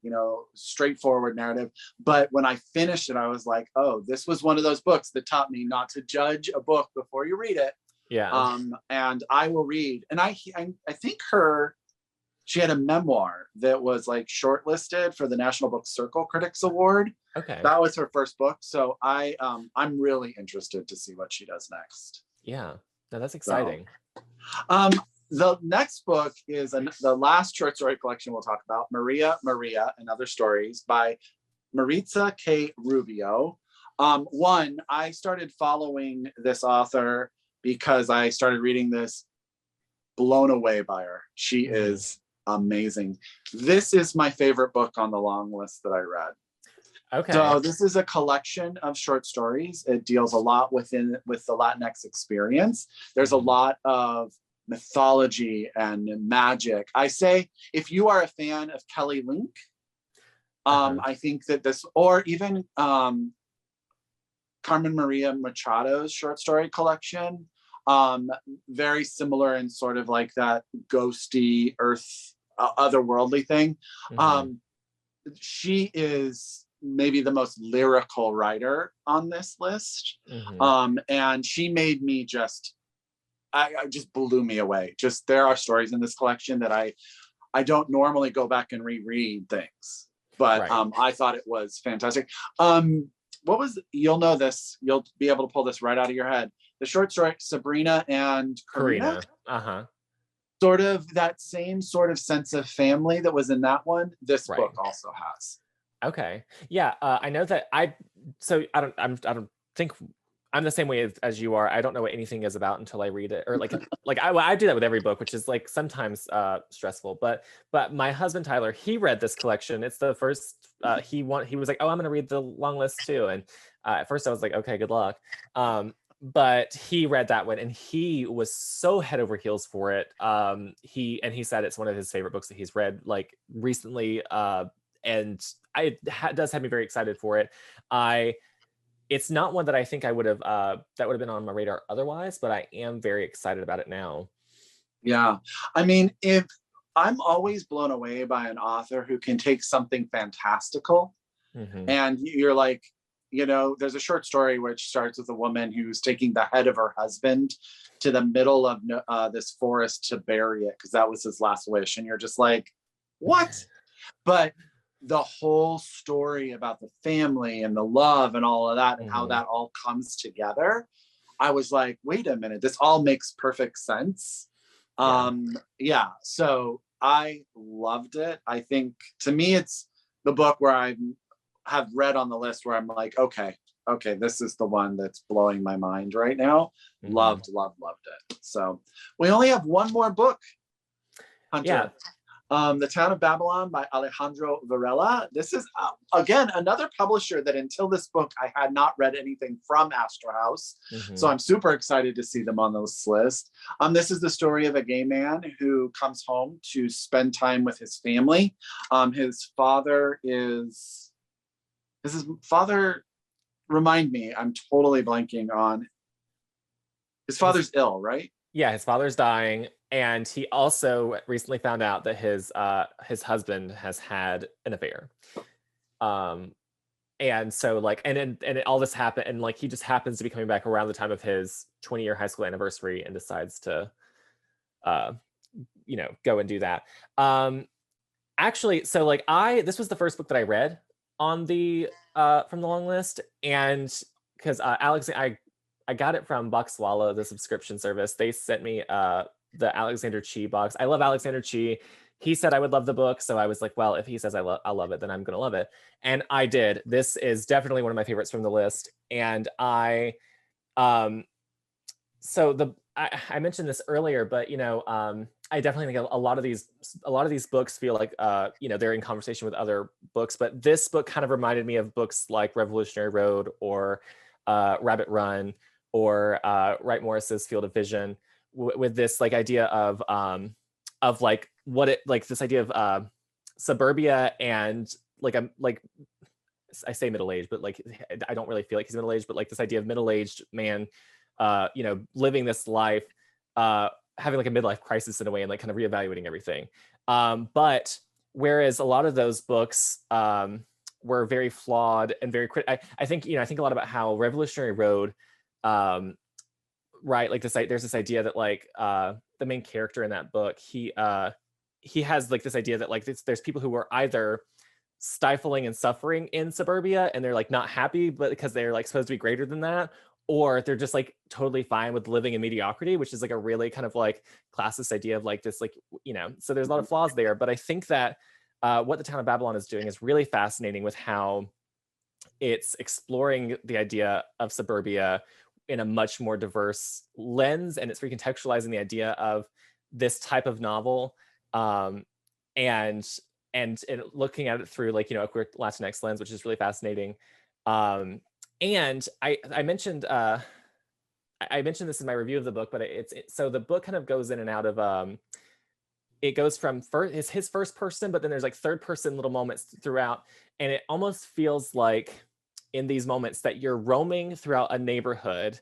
straightforward narrative. But when I finished it, I was like, oh, this was one of those books that taught me not to judge a book before you read it. Yeah. And I will read. And I think she had a memoir that was like shortlisted for the National Book Circle Critics Award. Okay. That was her first book. So I'm really interested to see what she does next. Yeah. No, that's exciting. So, the next book is the last short story collection we'll talk about, Maria and Other Stories by Marytza K. Rubio. I started following this author because I started reading this, blown away by her. She is amazing. This is my favorite book on the long list that I read. Okay. So this is a collection of short stories. It deals a lot with the Latinx experience. There's a lot of mythology and magic. I say, if you are a fan of Kelly Link, I think that this, or even Carmen Maria Machado's short story collection, very similar in sort of like that ghosty earth, otherworldly thing. She is maybe the most lyrical writer on this list. And she made me I just blew me away. Just, there are stories in this collection that I don't normally go back and reread things, but I thought it was fantastic. You'll know this, you'll be able to pull this right out of your head. The short story, Sabrina and Karina. sort of that same sort of sense of family that was in that one, this Right. book also has. Okay. Yeah. I know that I don't think I'm the same way as you are. I don't know what anything is about until I read it, or I do that with every book, which is like sometimes stressful. But my husband Tyler, he read this collection. It's the first he was like, oh, I'm gonna read the Longlist too. And at first I was like, okay, good luck. But he read that one and he was so head over heels for it. He said it's one of his favorite books that he's read like recently. And does have me very excited for it. It's not one that I think I would have that would have been on my radar otherwise, but I am very excited about it now. Yeah, I mean, if I'm always blown away by an author who can take something fantastical and you're like, you know, there's a short story which starts with a woman who's taking the head of her husband to the middle of this forest to bury it because that was his last wish, and you're just like, what? But the whole story about the family and the love and all of that and how that all comes together, I was like, wait a minute, this all makes perfect sense. Yeah, so I loved it. I think to me it's the book where I have read on the list where I'm like, okay, this is the one that's blowing my mind right now. Loved it. So we only have one more book, Hunter. Yeah. The Town of Babylon by Alejandro Varela. This is, again, another publisher that until this book, I had not read anything from Astro House. So I'm super excited to see them on this list. This is the story of a gay man who comes home to spend time with his family. His father, remind me, I'm totally blanking on. His father's ill, right? Yeah, his father's dying. And he also recently found out that his husband has had an affair. And so like, and all this happened, and like he just happens to be coming back around the time of his 20-year high school anniversary and decides to go and do that. Actually, so like this was the first book that I read on the from the Longlist, and because I got it from Boxwalla, the subscription service. They sent me the Alexander Chee box. I love Alexander Chee. He said I would love the book, so I was like, well, if he says I'll love it, then I'm gonna love it. And I did. This is definitely one of my favorites from the list. And I mentioned this earlier, but I definitely think a lot of these books feel like they're in conversation with other books, but this book kind of reminded me of books like Revolutionary Road or Rabbit Run or Wright Morris's Field of Vision, with this like idea of like what it like this idea of suburbia and like I say middle-aged, but like I don't really feel like he's middle-aged, but like this idea of middle-aged man living this life, having like a midlife crisis in a way, and like kind of reevaluating everything. But whereas a lot of those books were very flawed and very I think I think a lot about how Revolutionary Road, right, like there's this idea that like the main character in that book, he has like this idea that like there's people who are either stifling and suffering in suburbia and they're like not happy, but because they're like supposed to be greater than that, or they're just like totally fine with living in mediocrity, which is like a really kind of like classist idea of like this, like, so there's a lot of flaws there. But I think that what the Town of Babylon is doing is really fascinating with how it's exploring the idea of suburbia in a much more diverse lens, and it's recontextualizing the idea of this type of novel, and looking at it through like a queer Latinx lens, which is really fascinating. And I mentioned this in my review of the book, but so the book kind of goes in and out of it goes from his first person, but then there's like third person little moments throughout, and it almost feels like in these moments that you're roaming throughout a neighborhood,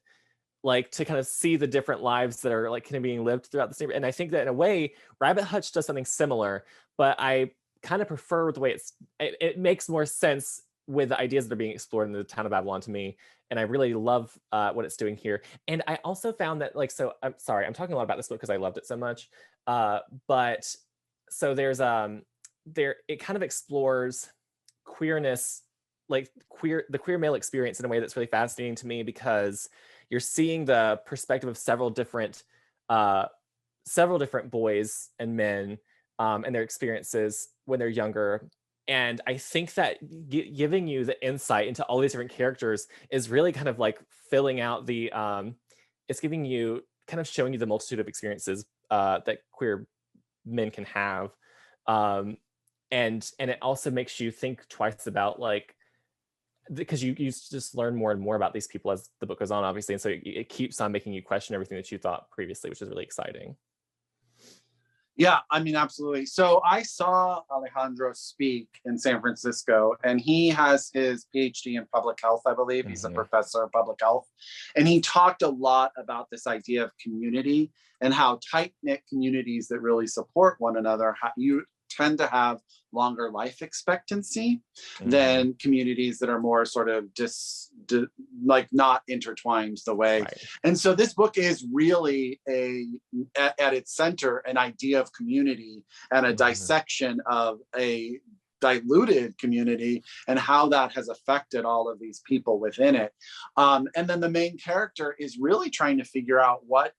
like to kind of see the different lives that are like kind of being lived throughout this neighborhood. And I think that in a way, Rabbit Hutch does something similar, but I kind of prefer the way it makes more sense with the ideas that are being explored in the Town of Babylon to me. And I really love what it's doing here. And I also found that like, so I'm sorry, I'm talking a lot about this book because I loved it so much. But so there's it kind of explores queerness, like the queer male experience in a way that's really fascinating to me, because you're seeing the perspective of several different several different boys and men and their experiences when they're younger. And I think that giving you the insight into all these different characters is really kind of like filling out the, it's giving you, kind of showing you the multitude of experiences that queer men can have. And it also makes you think twice about like, because you just learn more and more about these people as the book goes on, obviously. And so it keeps on making you question everything that you thought previously, which is really exciting. Yeah, I mean, absolutely. So I saw Alejandro speak in San Francisco, and he has his PhD in public health, I believe. He's a professor of public health. And he talked a lot about this idea of community and how tight-knit communities that really support one another, you tend to have longer life expectancy than communities that are more sort of like not intertwined the way. Right. And so this book is really at its center, an idea of community and a dissection of a diluted community and how that has affected all of these people within it. And then the main character is really trying to figure out what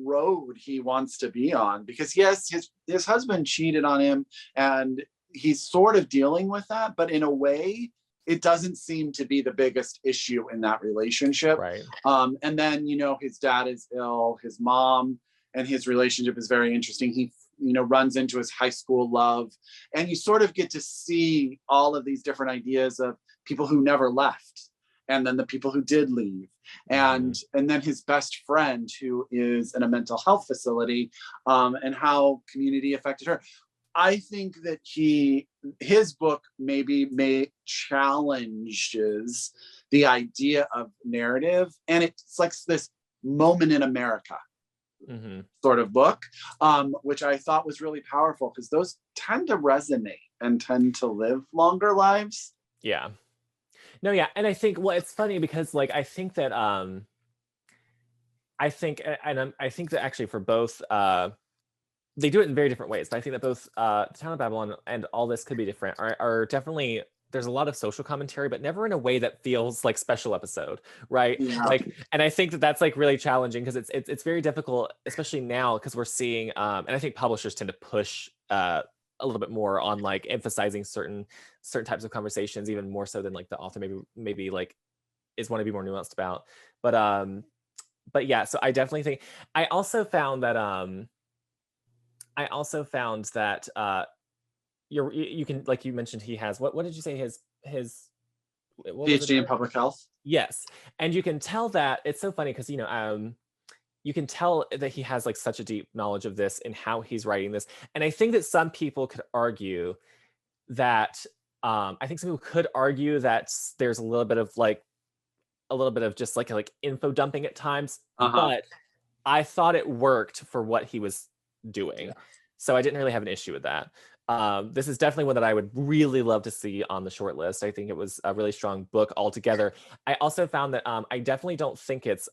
road he wants to be on, because yes, his husband cheated on him and he's sort of dealing with that, but in a way it doesn't seem to be the biggest issue in that relationship. Right. And then, you know, his dad is ill, his mom, and his relationship is very interesting. He, you know, runs into his high school love, and you sort of get to see all of these different ideas of people who never left, and then the people who did leave, and then his best friend who is in a mental health facility, and how community affected her. I think that his book maybe challenges the idea of narrative, and it's like this moment in America sort of book, which I thought was really powerful, because those tend to resonate and tend to live longer lives. Yeah. No, yeah, and I think, well, it's funny because like I think that I think that actually for both they do it in very different ways, but I think that both Town of Babylon and All This Could Be Different are definitely, there's a lot of social commentary, but never in a way that feels like special episode, right? Yeah. Like, and I think that that's like really challenging, because it's very difficult, especially now, because we're seeing and I think publishers tend to push a little bit more on like emphasizing certain types of conversations, even more so than like the author maybe like is want to be more nuanced about. But yeah, so I definitely think I also found that you can, like you mentioned, he has what did you say his PhD in public health? Yes. And you can tell that it's so funny because, you know, you can tell that he has like such a deep knowledge of this and how he's writing this. And I think that some people could argue that there's a little bit of just like info dumping at times, but I thought it worked for what he was doing. Yeah. So I didn't really have an issue with that. This is definitely one that I would really love to see on the short list. I think it was a really strong book altogether. I also found that I definitely don't think it's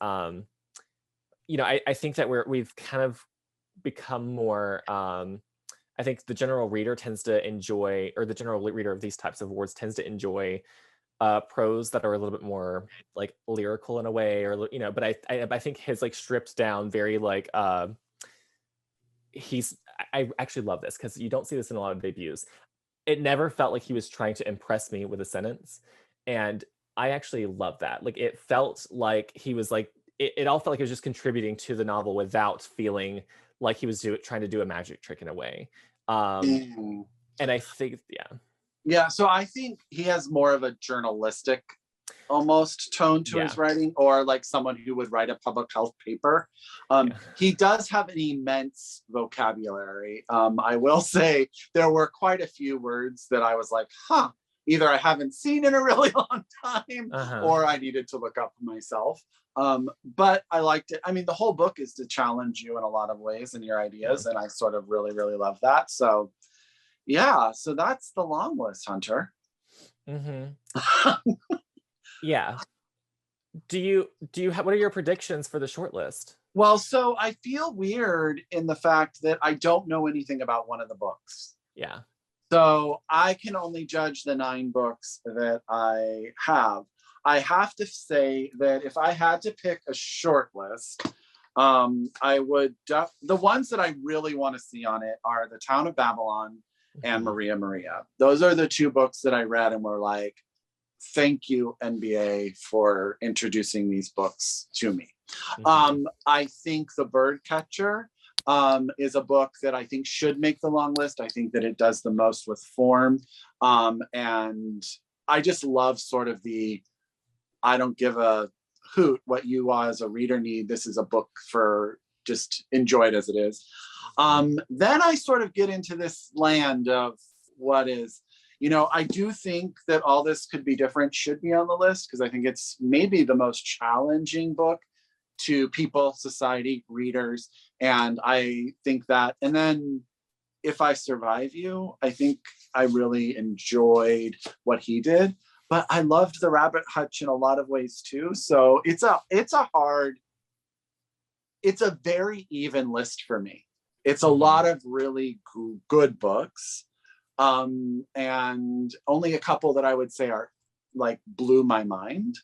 you know, I think that we've kind of become more, I think the general reader tends to enjoy, or the general reader of these types of awards tends to enjoy prose that are a little bit more like lyrical in a way, or, you know, but I think his like stripped down very like, I actually love this because you don't see this in a lot of debuts. It never felt like he was trying to impress me with a sentence. And I actually love that. Like it felt like he was like, it all felt like it was just contributing to the novel without feeling like he was trying to do a magic trick in a way. And I think, yeah. So I think he has more of a journalistic almost tone to his writing, or like someone who would write a public health paper. He does have an immense vocabulary. I will say there were quite a few words that I was like, either I haven't seen in a really long time, or I needed to look up myself. But I liked it. I mean, the whole book is to challenge you in a lot of ways and your ideas, and I sort of really, really love that. So yeah, so that's the long list, Hunter. Yeah. Do you have, what are your predictions for the short list? Well, so I feel weird in the fact that I don't know anything about one of the books. Yeah. So I can only judge the 9 books that I have. I have to say that if I had to pick a short list, I would, the ones that I really want to see on it are The Town of Babylon and Maria. Those are the two books that I read and were like, thank you, NBA, for introducing these books to me. I think The Birdcatcher is a book that I think should make the long list. I think that it does the most with form. And I just love sort of I don't give a hoot what you as a reader need. This is a book for just enjoy it as it is. Then I sort of get into this land of what is, I do think that All This Could Be Different should be on the list because I think it's maybe the most challenging book to people, society, readers. And I think that, and then If I Survive You, I think I really enjoyed what he did, but I loved the Rabbit Hutch in a lot of ways too. So it's a very even list for me. It's a lot of really good books. And only a couple that I would say are like blew my mind.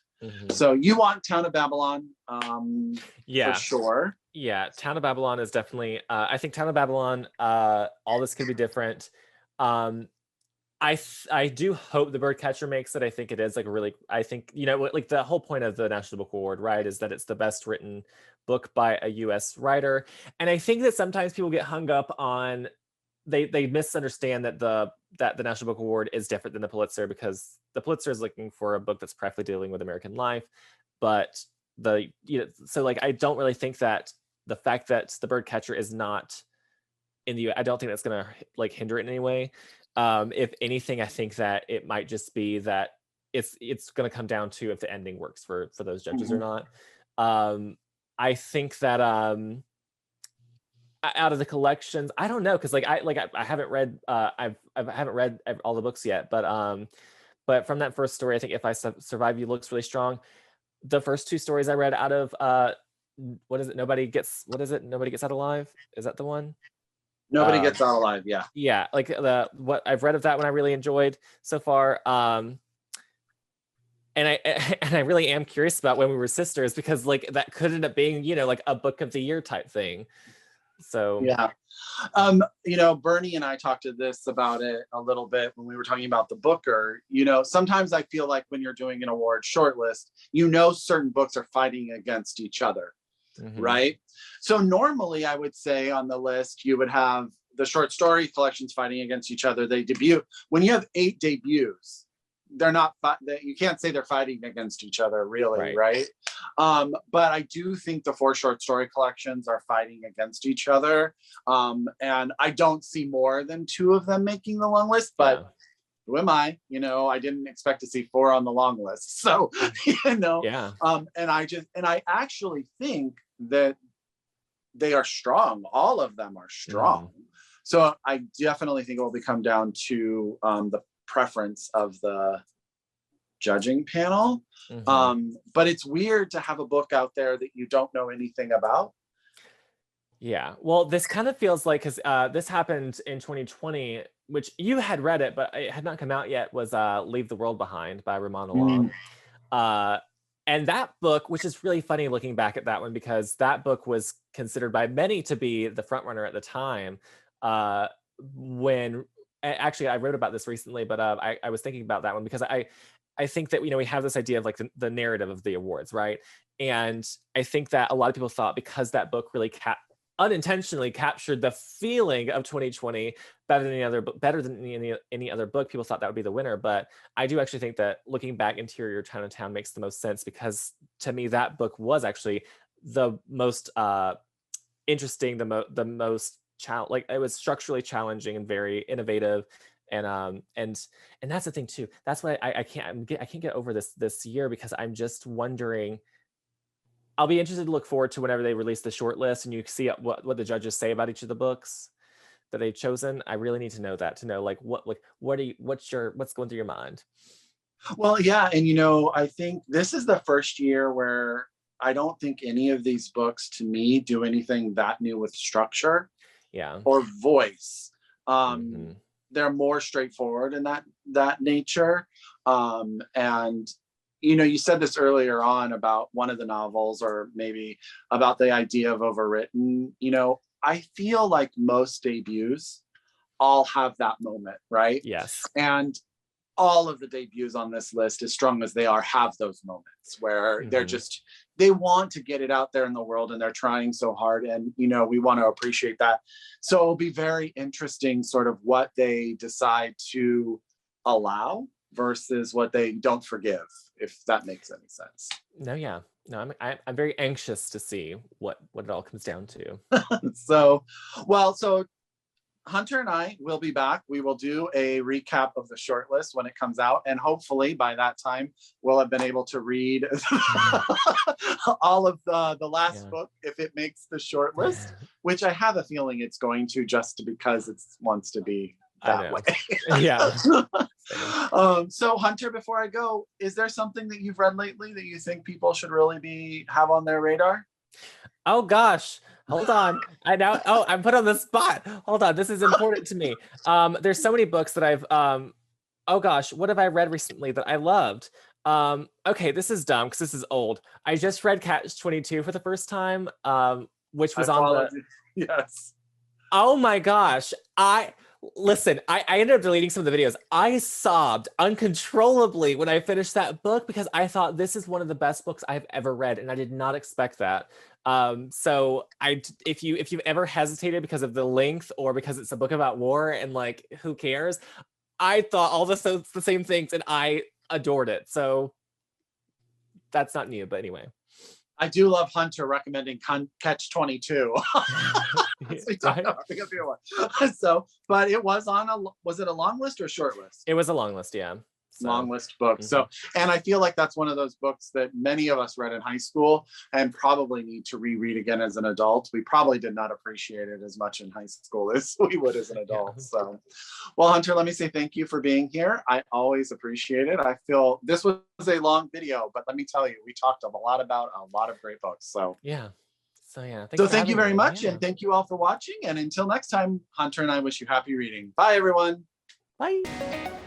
So you want Town of Babylon, for sure. Yeah, Town of Babylon is definitely, I think Town of Babylon, All This Could Be Different. I do hope The Birdcatcher makes it. I think it is like I think, like the whole point of the National Book Award, right, is that it's the best written book by a US writer. And I think that sometimes people get hung up on, they misunderstand that the National Book Award is different than the Pulitzer, because the Pulitzer is looking for a book that's preferably dealing with American life. But so like, I don't really think that the fact that The Birdcatcher is not in the, I don't think that's going to like hinder it in any way. If anything, I think that it might just be that it's going to come down to if the ending works for those judges or not. I think that out of the collections, I don't know, because I haven't read I haven't read all the books yet, but from that first story, I think If I Survive You looks really strong. The first two stories I read out of what is it? Nobody Gets Out Alive? Is that the one? Nobody Gets Out Alive. Yeah, like what I've read of that one, I really enjoyed so far. And I really am curious about When We Were Sisters, because like that could end up being like a book of the year type thing. So yeah, Bernie and I talked to this about it a little bit when we were talking about the Booker. Sometimes I feel like when you're doing an award shortlist, certain books are fighting against each other, right? So normally I would say on the list you would have the short story collections fighting against each other. They debut. When you have 8 debuts, they're not, you can't say they're fighting against each other, really, right? But I do think the 4 short story collections are fighting against each other. And I don't see more than 2 of them making the long list, but who am I? I didn't expect to see 4 on the long list. So, and I actually think that they are strong. All of them are strong. So I definitely think it will come down to the preference of the judging panel. But it's weird to have a book out there that you don't know anything about. Yeah, well, this kind of feels like, because this happened in 2020, which you had read it, but it had not come out yet, was Leave the World Behind by Ramona Long. And that book, which is really funny looking back at that one, because that book was considered by many to be the front runner at the time. When actually I wrote about this recently, but I was thinking about that one because I think that we have this idea of like the narrative of the awards, right? And I think that a lot of people thought, because that book really unintentionally captured the feeling of 2020 better than any other book, people thought that would be the winner. But I do actually think that looking back, Interior Chinatown makes the most sense, because to me that book was actually the most interesting, the most like it was structurally challenging and very innovative. And that's the thing too. That's why I can't get over this year, because I'm just wondering. I'll be interested to look forward to whenever they release the short list and you see what the judges say about each of the books that they've chosen. I really need to know that, to know what's going through your mind. Well, yeah, and I think this is the first year where I don't think any of these books, to me, do anything that new with structure, or voice. They're more straightforward in that nature, and you know, you said this earlier on about one of the novels, or maybe about the idea of overwritten. You know, I feel like most debuts all have that moment, right? Yes. And all of the debuts on this list, as strong as they are, have those moments where they're just, they want to get it out there in the world and they're trying so hard. And, you know, we want to appreciate that. So it'll be very interesting sort of what they decide to allow versus what they don't forgive, if that makes any sense. No, yeah. No, I'm very anxious to see what it all comes down to. So Hunter and I will be back. We will do a recap of the shortlist when it comes out. And hopefully by that time, we'll have been able to read all of the last book, if it makes the shortlist, which I have a feeling it's going to, just because it wants to be that way. Yeah. So Hunter, before I go, is there something that you've read lately that you think people should really have on their radar? Oh gosh, hold on. I'm put on the spot. Hold on, this is important to me. There's so many books that I've oh gosh, what have I read recently that I loved? Okay, this is dumb because this is old. I just read Catch-22 for the first time, which was on the Yes. Oh my gosh. I ended up deleting some of the videos. I sobbed uncontrollably when I finished that book because I thought this is one of the best books I've ever read, and I did not expect that. So if you've ever hesitated because of the length or because it's a book about war and like who cares, I thought all the same things and I adored it. So that's not new, but anyway. I do love Hunter recommending Catch-22. So, but it was on was it a long list or a short list? It was a long list, yeah. So. Long list book. So, and I feel like that's one of those books that many of us read in high school and probably need to reread again as an adult. We probably did not appreciate it as much in high school as we would as an adult. Yeah. So, well, Hunter, let me say thank you for being here. I always appreciate it. I feel this was a long video, but let me tell you, we talked a lot about a lot of great books. So yeah. So yeah. Thank you very much. Yeah. And thank you all for watching. And until next time, Hunter and I wish you happy reading. Bye, everyone. Bye.